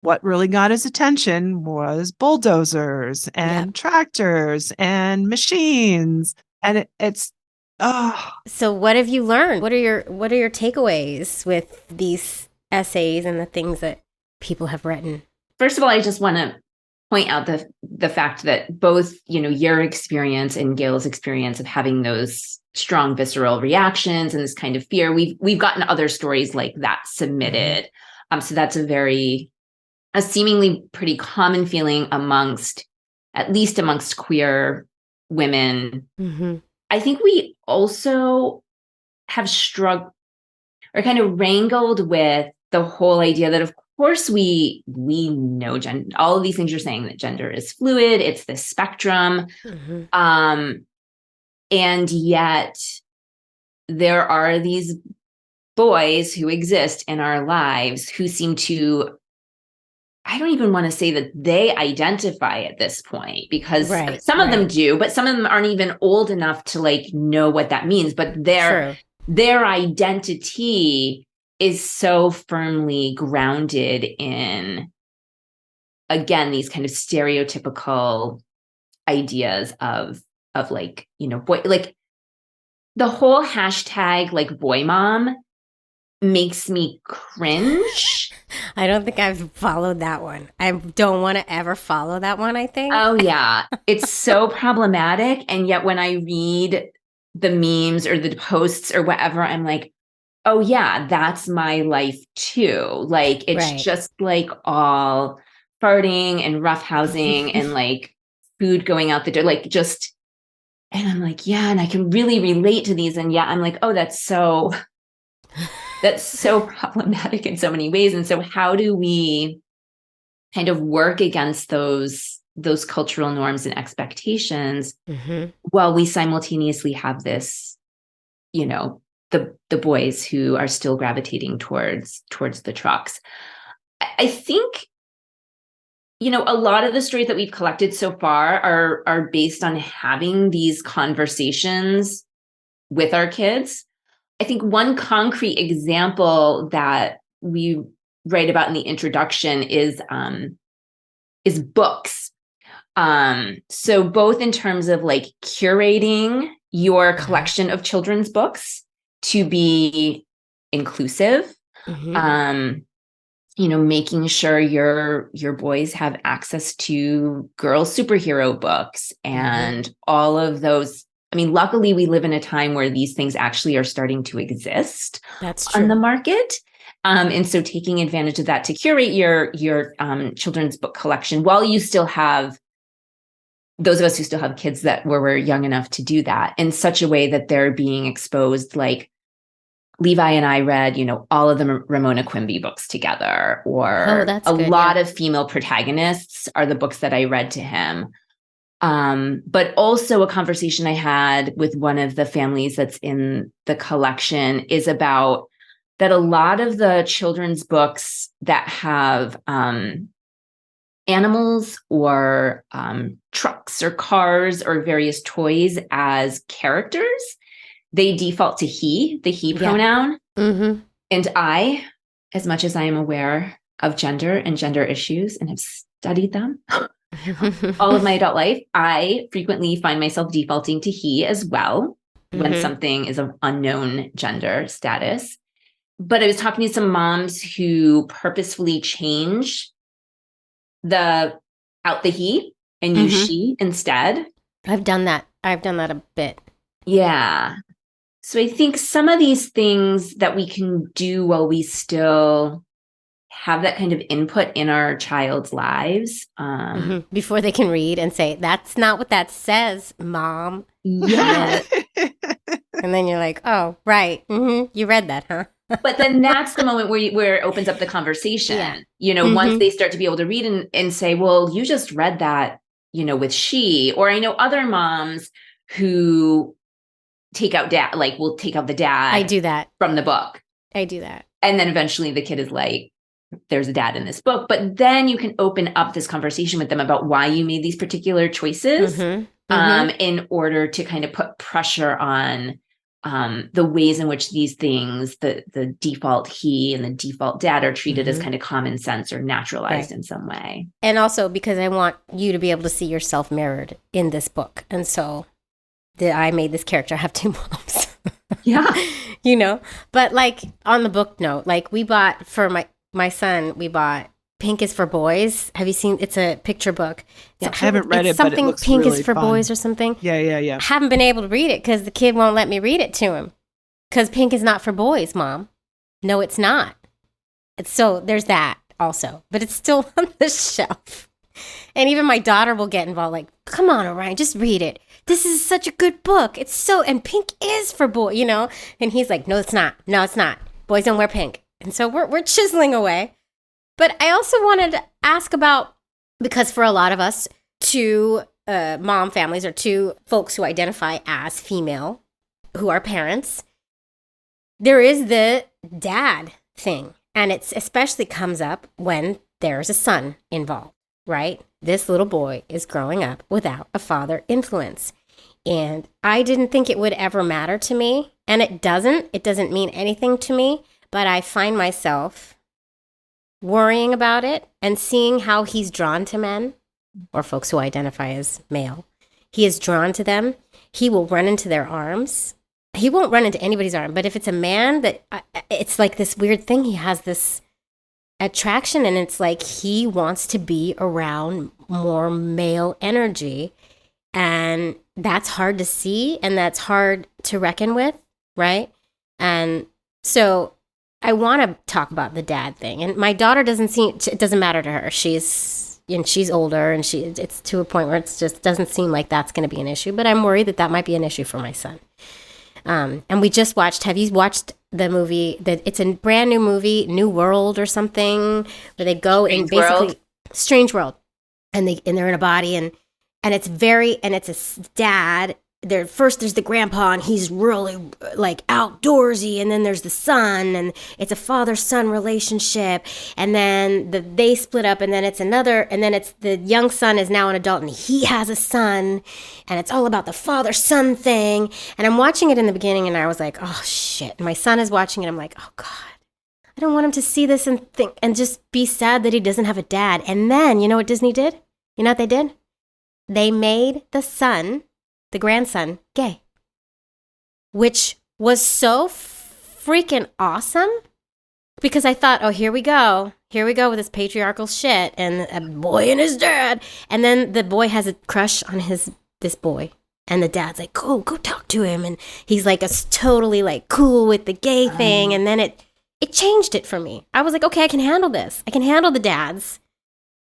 what really got his attention was bulldozers and
Yep.
tractors and machines. And it's oh,
So what have you learned? What are your takeaways with these essays and the things that people have written?
First of all, I just want to point out the fact that both, you know, your experience and Gail's experience of having those strong visceral reactions and this kind of fear, we've gotten other stories like that submitted. So that's a seemingly pretty common feeling at least amongst queer women.
Mm-hmm.
I think we also have struggled or kind of wrangled with the whole idea that, of course, we know gender, all of these things you're saying, that gender is fluid, it's this spectrum.
Mm-hmm.
And yet there are these boys who exist in our lives who seem to, I don't even want to say that they identify at this point, because
Right,
some of them
right.
do, but some of them aren't even old enough to like know what that means. But
True.
their identity is so firmly grounded in, again, these kind of stereotypical ideas of like, you know, boy, like the whole hashtag like boy mom makes me cringe.
I don't think I've followed that one. I don't want to ever follow that one, I think.
Oh yeah, it's so problematic. And yet when I read the memes or the posts or whatever, I'm like, oh yeah, that's my life too. Like it's
Right.
just like all farting and roughhousing and like food going out the door, like just, and I'm like, yeah, and I can really relate to these. And yeah, I'm like, oh, that's so problematic in so many ways. And so how do we kind of work against those cultural norms and expectations
Mm-hmm.
while we simultaneously have this, you know, the boys who are still gravitating towards the trucks? I think, you know, a lot of the stories that we've collected so far are based on having these conversations with our kids. I think one concrete example that we write about in the introduction is books. So both in terms of like curating your collection of children's books to be inclusive,
Mm-hmm.
you know, making sure your boys have access to girl superhero books and all of those. I mean, luckily we live in a time where these things actually are starting to exist
That's
on the
true.
market. And so taking advantage of that to curate your children's book collection while you still have those of us who still have kids that were young enough to do that in such a way that they're being exposed. Like Levi and I read, you know, all of the Ramona Quimby books together, or
that's
a
good,
lot
yeah.
of female protagonists are the books that I read to him. But also a conversation I had with one of the families that's in the collection is about that a lot of the children's books that have animals or trucks or cars or various toys as characters, they default to he, the he pronoun.
Mm-hmm.
And I, as much as I am aware of gender and gender issues and have studied them, all of my adult life, I frequently find myself defaulting to he as well when
Mhm.
something is of unknown gender status. But I was talking to some moms who purposefully change out the he and use
Mhm.
she instead.
I've done that. I've done that a bit.
Yeah. So I think some of these things that we can do while we still have that kind of input in our child's lives.
Before they can read and say, "That's not what that says, Mom."
Yeah.
And then you're like, "Oh, right. You read that, huh?"
But then that's the moment where it opens up the conversation.
Yeah.
You know, once they start to be able to read and say, well, you just read that, you know, with she. Or I know other moms who take out will take out the dad
I do that.
from the book.
I do that.
And then eventually the kid is like, there's a dad in this book. But then you can open up this conversation with them about why you made these particular choices in order to kind of put pressure on the ways in which these things, the default he and the default dad, are treated as kind of common sense or naturalized in some way.
And also because I want you to be able to see yourself mirrored in this book. And so I made this character have two moms.
Yeah.
You know, but like on the book note, like we bought for my son, we bought Pink is for Boys. Have you seen? It's a picture book.
I haven't read it, but it
something
looks
Pink
really
is for
fun.
Boys or something.
Yeah.
Haven't been able to read it because the kid won't let me read it to him. Because pink is not for boys, Mom. No, it's not. So there's that also, but it's still on the shelf. And even my daughter will get involved. Like, come on, Orion, just read it. This is such a good book. And pink is for boy, you know. And he's like, no, it's not. No, it's not. Boys don't wear pink. And so we're chiseling away. But I also wanted to ask about, because for a lot of us, two mom families or two folks who identify as female, who are parents, there is the dad thing. And it especially comes up when there's a son involved, right? This little boy is growing up without a father influence. And I didn't think it would ever matter to me. And it doesn't. It doesn't mean anything to me. But I find myself worrying about it and seeing how he's drawn to men or folks who identify as male. He is drawn to them. He will run into their arms. He won't run into anybody's arm. But if it's a man, it's like this weird thing. He has this attraction, and it's like he wants to be around more male energy. And that's hard to see, and that's hard to reckon with, right? And so I want to talk about the dad thing. And my daughter it doesn't matter to her. She's older, and it's to a point where it's just doesn't seem like that's going to be an issue. But I'm worried that might be an issue for my son. And we just have you watched the movie? It's a brand new movie, New World or something, where they go in basically Strange World, and they're in a body, and it's a dad. There's the grandpa, and he's really like outdoorsy, and then there's the son, and it's a father-son relationship, and then they split up, and then it's the young son is now an adult, and he has a son, and it's all about the father-son thing. And I'm watching it in the beginning, and I was like, oh shit. My son is watching it, I'm like, oh god, I don't want him to see this and think and just be sad that he doesn't have a dad. And then you know what Disney did? You know what they did? They made the grandson, gay, which was so freaking awesome, because I thought, oh, here we go with this patriarchal shit, and a boy and his dad, and then the boy has a crush on this boy, and the dad's like, go talk to him, and he's like totally like cool with the gay thing, and then it changed it for me. I was like, okay, I can handle this. I can handle the dads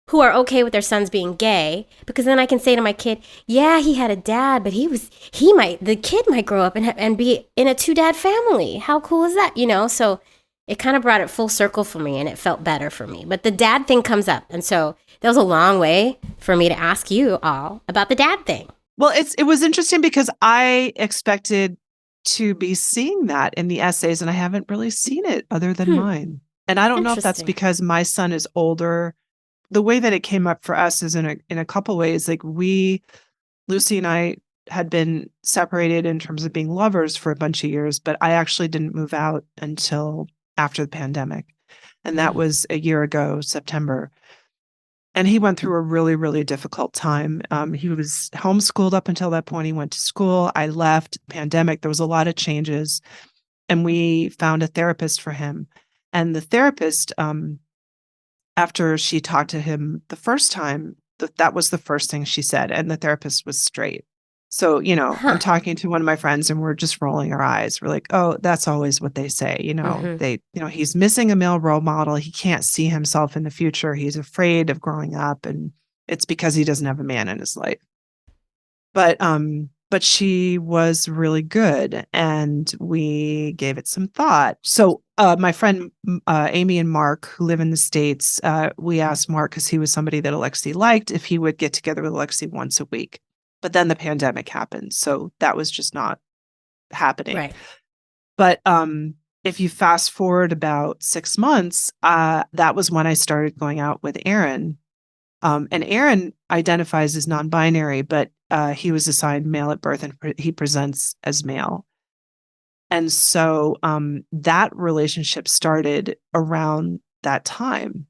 who are okay with their sons being gay, because then I can say to my kid, yeah, he had a dad, but the kid might grow up and be in a 2-dad family. How cool is that? You know, so it kind of brought it full circle for me, and it felt better for me. But the dad thing comes up. And so that was a long way for me to ask you all about the dad thing.
Well, it was interesting because I expected to be seeing that in the essays, and I haven't really seen it other than mine. And I don't know if that's because my son is older. The way that it came up for us is in a couple ways. Like Lucy and I had been separated in terms of being lovers for a bunch of years, but I actually didn't move out until after the pandemic. And that was a year ago, September. And he went through a really, really difficult time. He was homeschooled up until that point. He went to school. I left. Pandemic. There was a lot of changes, and we found a therapist for him. And the therapist, after she talked to him the first time, that was the first thing she said. And the therapist was straight. So, I'm talking to one of my friends and we're just rolling our eyes. We're like, oh, that's always what they say. He's missing a male role model. He can't see himself in the future. He's afraid of growing up, and it's because he doesn't have a man in his life. But she was really good, and we gave it some thought. So my friend Amy and Mark, who live in the States, we asked Mark, because he was somebody that Alexi liked, if he would get together with Alexi once a week. But then the pandemic happened, so that was just not happening.
Right.
But if you fast forward about 6 months, that was when I started going out with Aaron. And Aaron identifies as non-binary, but he was assigned male at birth, and he presents as male. And so that relationship started around that time.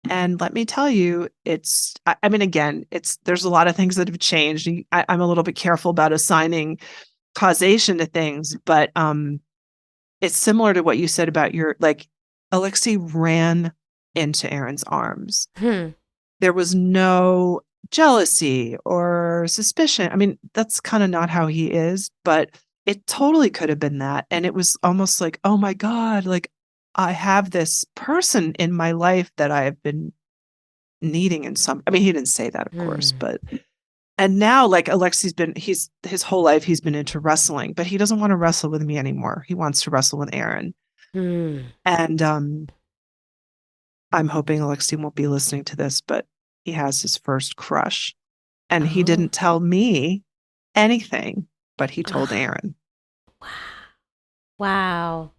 And let me tell you, there's a lot of things that have changed. I'm a little bit careful about assigning causation to things, but it's similar to what you said about Alexi ran into Aaron's arms. There was no jealousy or suspicion. I mean, that's kind of not how he is, but it totally could have been that. And it was almost like, oh my God, like I have this person in my life that I have been needing he didn't say that, of course, and now like Alexi's his whole life, he's been into wrestling, but he doesn't want to wrestle with me anymore. He wants to wrestle with Aaron. And I'm hoping Alexi won't be listening to this, but he has his first crush, and he didn't tell me anything, but he told Aaron.
Wow.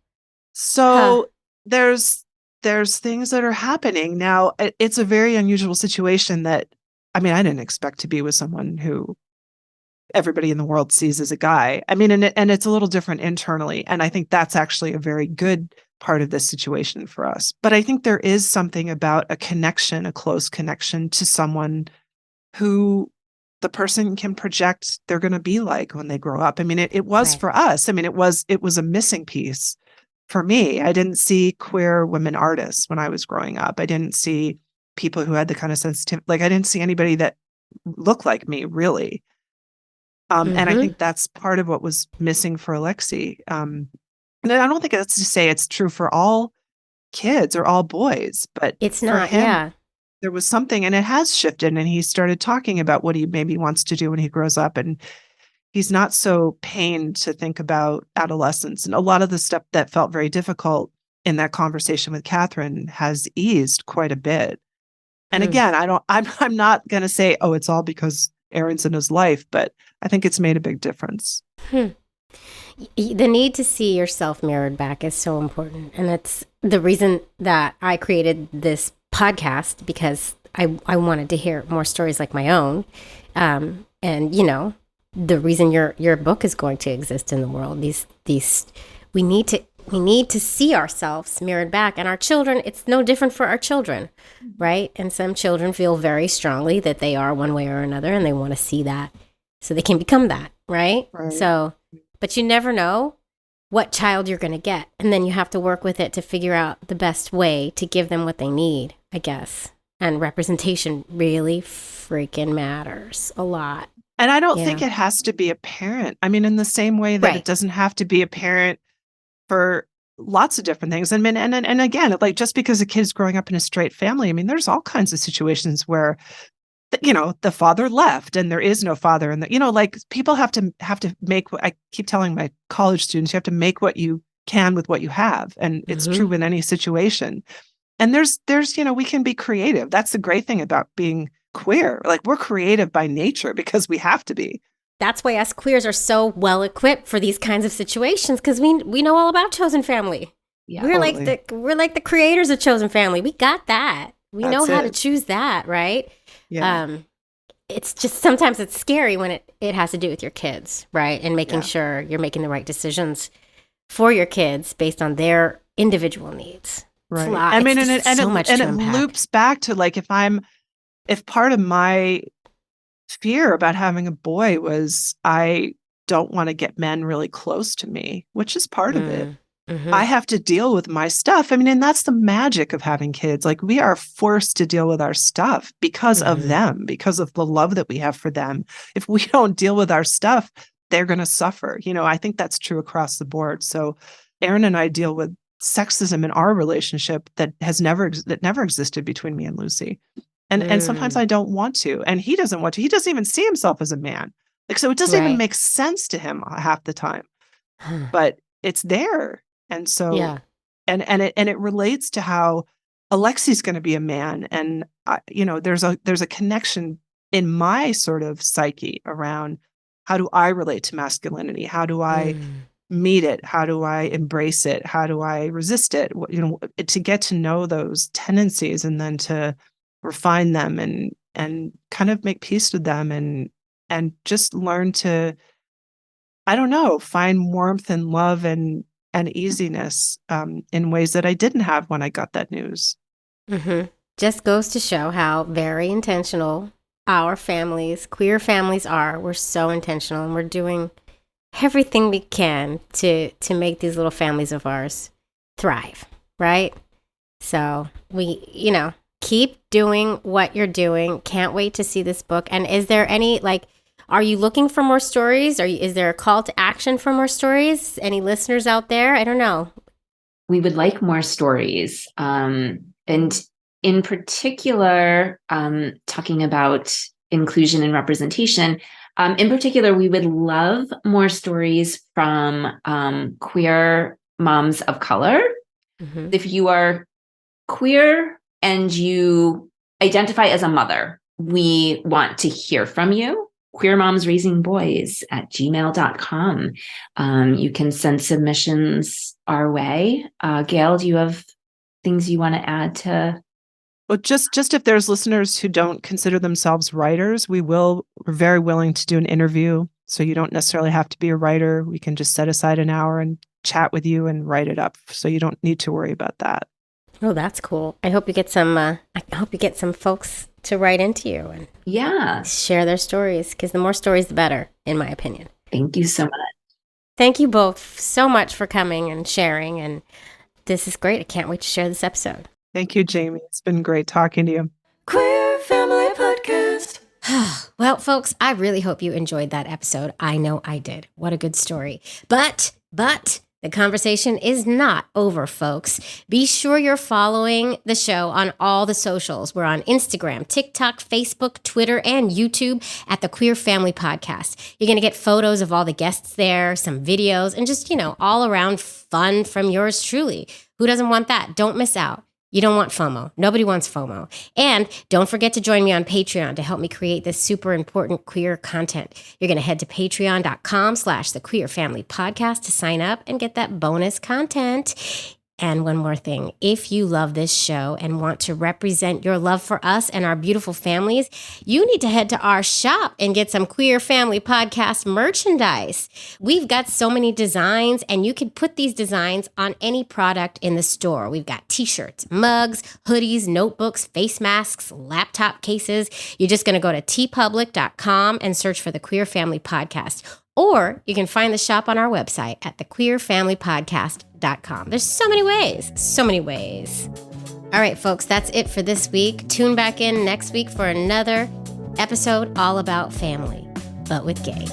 So there's things that are happening now. It's a very unusual situation that, I didn't expect to be with someone who everybody in the world sees as a guy. And it's a little different internally. And I think that's actually a very good part of this situation for us. But I think there is something about a close connection to someone who the person can project they're going to be like when they grow up. It was for us. It was a missing piece. For me, I didn't see queer women artists when I was growing up. I didn't see people who had the kind of sensitivity. Like, I didn't see anybody that looked like me, really. And I think that's part of what was missing for Alexi. And I don't think that's to say it's true for all kids or all boys, but
it's
for
not.
him, there was something, and it has shifted. And he started talking about what he maybe wants to do when he grows up. And he's not so pained to think about adolescence. And a lot of the stuff that felt very difficult in that conversation with Catherine has eased quite a bit. And again, I'm not going to say, oh, it's all because Aaron's in his life, but I think it's made a big difference.
The need to see yourself mirrored back is so important. And that's the reason that I created this podcast, because I wanted to hear more stories like my own. And, the reason your book is going to exist in the world, we need to see ourselves mirrored back, and our children, it's no different for our children, right? And some children feel very strongly that they are one way or another, and they want to see that so they can become that, right? So, but you never know what child you're going to get, and then you have to work with it to figure out the best way to give them what they need, I guess. And representation really freaking matters a lot.
And I don't think it has to be a parent. In the same way that it doesn't have to be a parent for lots of different things. And again, like, just because a kid's growing up in a straight family, there's all kinds of situations where, the father left and there is no father. And, people have to make what I keep telling my college students, you have to make what you can with what you have. And it's true in any situation. And there's, we can be creative. That's the great thing about being queer. Like, we're creative by nature because we have to be.
That's why us queers are so well equipped for these kinds of situations, because we know all about chosen family. Yeah, we're like the creators of chosen family. We got that. We know how to choose that, right? Yeah. It's just sometimes it's scary when it has to do with your kids, right? And making sure you're making the right decisions for your kids based on their individual needs.
Right.
lot.
I mean,
It's
and
just so much to
it
unpack.
loops back to like if part of my fear about having a boy was I don't want to get men really close to me, which is part of it.
Mhm.
I have to deal with my stuff. I mean, and that's the magic of having kids. Like we are forced to deal with our stuff because of
Mhm.
them, because of the love that we have for them. If we don't deal with our stuff, they're going to suffer. You know, I think that's true across the board. So Aaron and I deal with sexism in our relationship that never existed between me and Lucy. And sometimes I don't want to, and he doesn't want to. He doesn't even see himself as a man. Like, so it doesn't even
Right.
make sense to him half the time, but it's there. And so,
Yeah.
and it relates to how Alexi's going to be a man. And you know, there's a connection in my sort of psyche around how do I relate to masculinity? How do I meet it? How do I embrace it? How do I resist it? You know, to get to know those tendencies and then to refine them and kind of make peace with them and just learn to, I don't know, find warmth and love and easiness in ways that I didn't have when I got that news.
Just goes to show how very intentional our families, queer families are. We're so intentional, and we're doing everything we can to make these little families of ours thrive, right? So we, keep doing what you're doing. Can't wait to see this book. And is there any, are you looking for more stories? Is there a call to action for more stories? Any listeners out there? I don't know.
We would like more stories. And in particular, talking about inclusion and representation, in particular, we would love more stories from queer moms of color.
Mm-hmm.
If you are queer and you identify as a mother, we want to hear from you. queermomsraisingboys@gmail.com. You can send submissions our way. Gail, do you have things you want to add to?
Well, just if there's listeners who don't consider themselves writers, we're very willing to do an interview. So you don't necessarily have to be a writer. We can just set aside an hour and chat with you and write it up. So you don't need to worry about that.
Oh, that's cool. I hope you get some folks to write into you and share their stories, because the more stories, the better, in my opinion.
Thank you so much.
Thank you both so much for coming and sharing. And this is great. I can't wait to share this episode.
Thank you, Jamie. It's been great talking to you.
Queer Family Podcast.
Well, folks, I really hope you enjoyed that episode. I know I did. What a good story. But the conversation is not over, folks. Be sure you're following the show on all the socials. We're on Instagram, TikTok, Facebook, Twitter, and YouTube at the Queer Family Podcast. You're going to get photos of all the guests there, some videos, and just, all around fun from yours truly. Who doesn't want that? Don't miss out. You don't want FOMO. Nobody wants FOMO. And don't forget to join me on Patreon to help me create this super important queer content. You're going to head to patreon.com/the Queer Family Podcast to sign up and get that bonus content. And one more thing, if you love this show and want to represent your love for us and our beautiful families, you need to head to our shop and get some Queer Family Podcast merchandise. We've got so many designs, and you can put these designs on any product in the store. We've got t-shirts, mugs, hoodies, notebooks, face masks, laptop cases. You're just going to go to tpublic.com and search for the Queer Family Podcast. Or you can find the shop on our website at thequeerfamilypodcast.com. There's so many ways. All right, folks, that's it for this week. Tune back in next week for another episode all about family, but with gay.